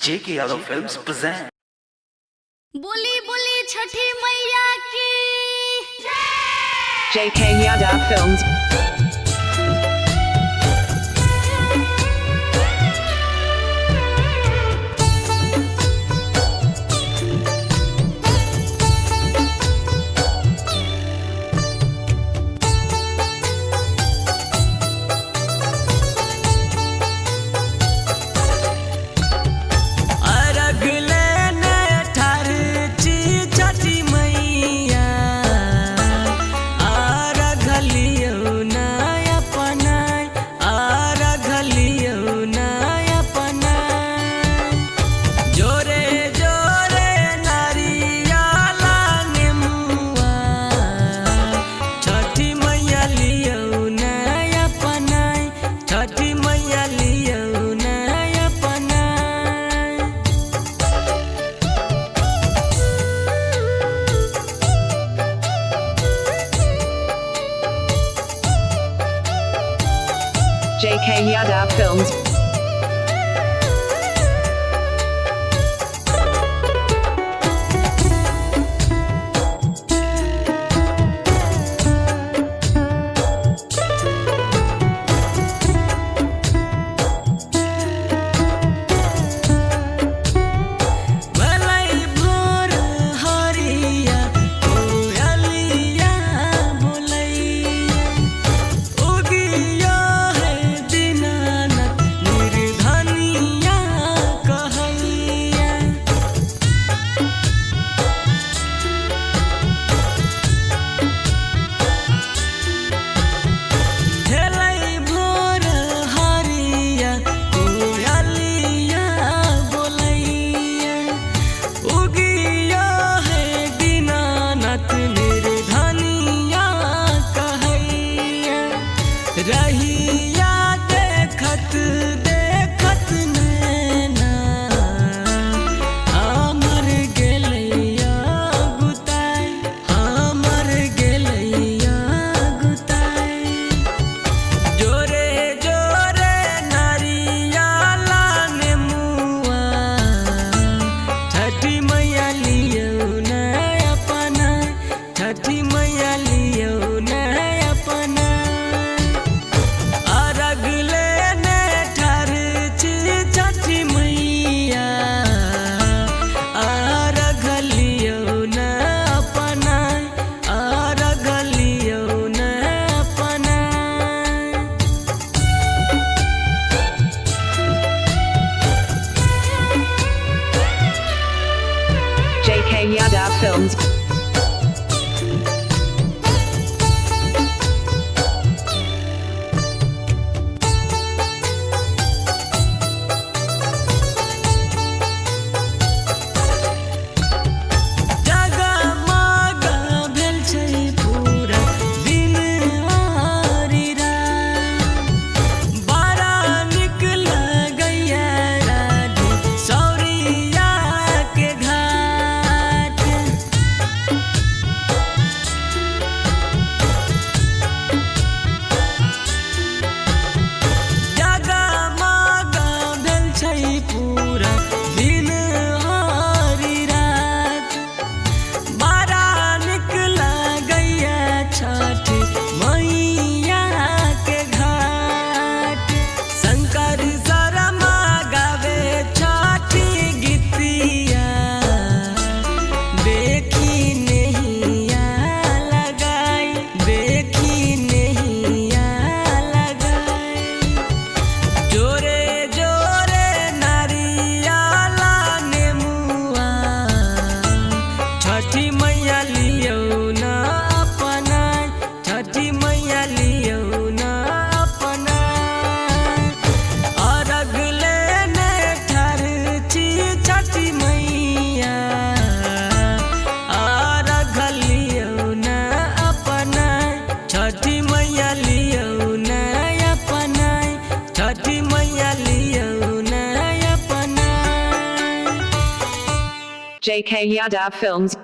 JK Yadav Films present. बोली बोली छठी मैया की JK Yadav Films. JK Yadav Films. रहिया देखत देखत नैना हमर गेलैया गुताई हमर गेलैया गुताई जोरे जोरे नारियाला नेमुआ छठी मैया लियो न अपना छठी मैया लियो न अपना JK Yadav Films. छठी मैया लियो न अपना छठी मैया लियो न अपना अर्घ लेने ठार छी छठी मैया अर्घ लियो न अपना छठी मैया लियो न अपना छठी मैया लियो न अपना JK Yadav Films.